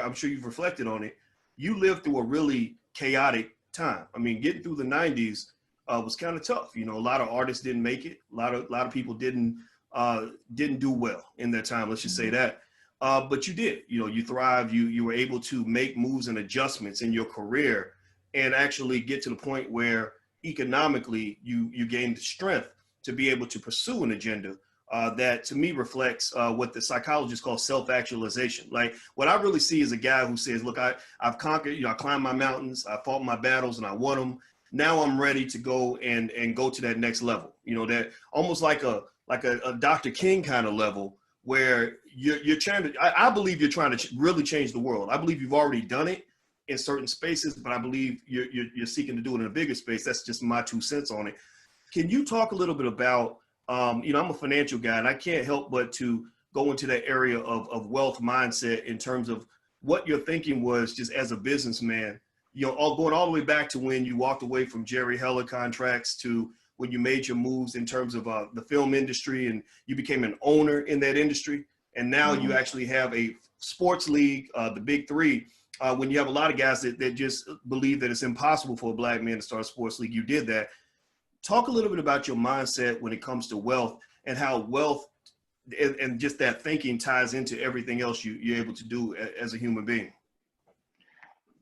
I'm sure you've reflected on it. You lived through a really chaotic time. I mean, getting through the '90s was kind of tough. You know, a lot of artists didn't make it. A lot of people didn't do well in that time. Let's just say that. But you did. You know, you thrived. You were able to make moves and adjustments in your career, and actually get to the point where economically you gained the strength to be able to pursue an agenda that to me reflects what the psychologists call self-actualization. Like what I really see is a guy who says, look, I've conquered, you know, I climbed my mountains, I fought my battles and I won them. Now I'm ready to go and go to that next level. You know, that almost like a Dr. King kind of level where you're trying to, I believe you're trying to really change the world. I believe you've already done it in certain spaces, but I believe you're seeking to do it in a bigger space. That's just my 2 cents on it. Can you talk a little bit about, you know, I'm a financial guy and I can't help but to go into that area of wealth mindset in terms of what your thinking was just as a businessman, you know, going all the way back to when you walked away from Jerry Heller contracts to when you made your moves in terms of the film industry and you became an owner in that industry. And now you actually have a sports league, the Big Three, when you have a lot of guys that just believe that it's impossible for a black man to start a sports league. You did that. Talk a little bit about your mindset when it comes to wealth and how wealth and just that thinking ties into everything else you're able to do as a human being.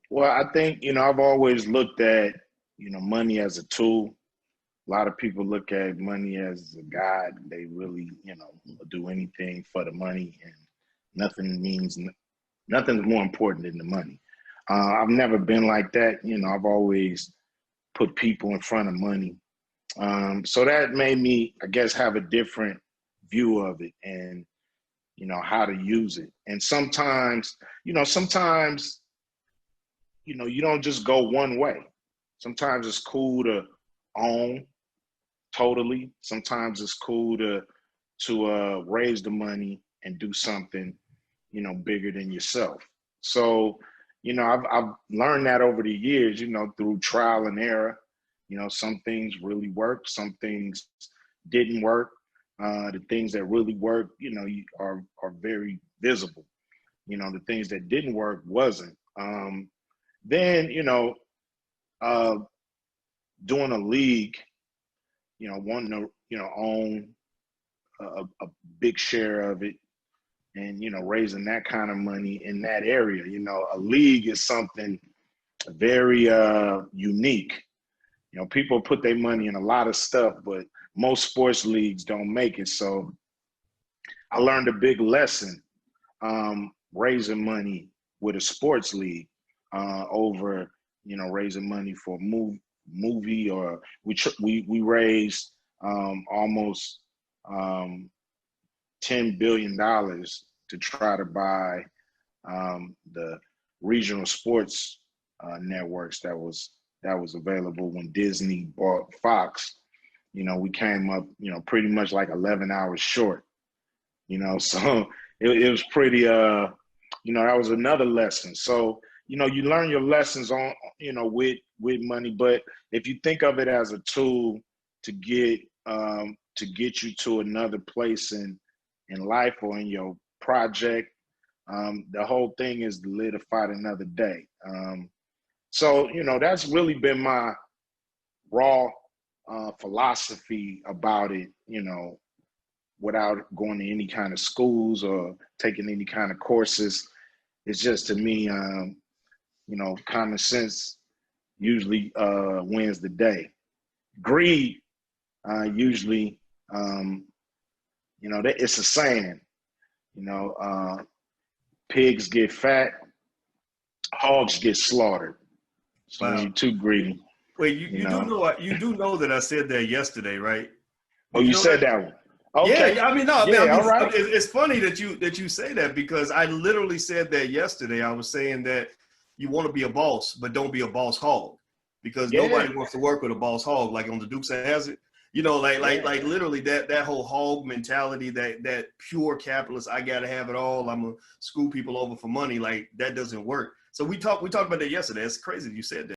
Well, I think, you know, I've always looked at, you know, money as a tool. A lot of people look at money as a god. They really, you know, do anything for the money, and nothing's more important than the money. I've never been like that. You know, I've always put people in front of money. So that made me, I guess, have a different view of it and, you know, how to use it. And sometimes, you don't just go one way. Sometimes it's cool to own totally. Sometimes it's cool to raise the money and do something, you know, bigger than yourself. So, you know, I've learned that over the years, you know, through trial and error. You know, some things really worked, some things didn't work. The things that really worked, you know, are very visible. You know, the things that didn't work wasn't. Then, you know, doing a league, you know, wanting to, you know, own a big share of it and, you know, raising that kind of money in that area. You know, a league is something very unique. You know, people put their money in a lot of stuff, but most sports leagues don't make it. So I learned a big lesson raising money with a sports league over, you know, raising money for a movie, or we raised almost $10 billion to try to buy the regional sports networks that was available when Disney bought Fox. You know, we came up, you know, pretty much like 11 hours short, you know, so it was pretty, you know, that was another lesson. So, you know, you learn your lessons on, you know, with money, but if you think of it as a tool to get you to another place in life or in your project, the whole thing is to live to fight another day. So, you know, that's really been my raw philosophy about it, you know, without going to any kind of schools or taking any kind of courses. It's just, to me, you know, common sense usually wins the day. Greed usually, you know, it's a saying, you know, pigs get fat, hogs get slaughtered. So Wow. when you're too greedy. Wait, you do know that I said that yesterday, right? Oh, you said that one. Okay. Yeah, I mean, no, yeah, I mean, all right. It's funny that you say that, because I literally said that yesterday. I was saying that you want to be a boss, but don't be a boss hog, because nobody wants to work with a boss hog, like on the Dukes of Hazzard. You know, like literally that whole hog mentality, that pure capitalist, I gotta have it all, I'm gonna screw people over for money, like that doesn't work. So we talked about that yesterday. It's crazy that you said that.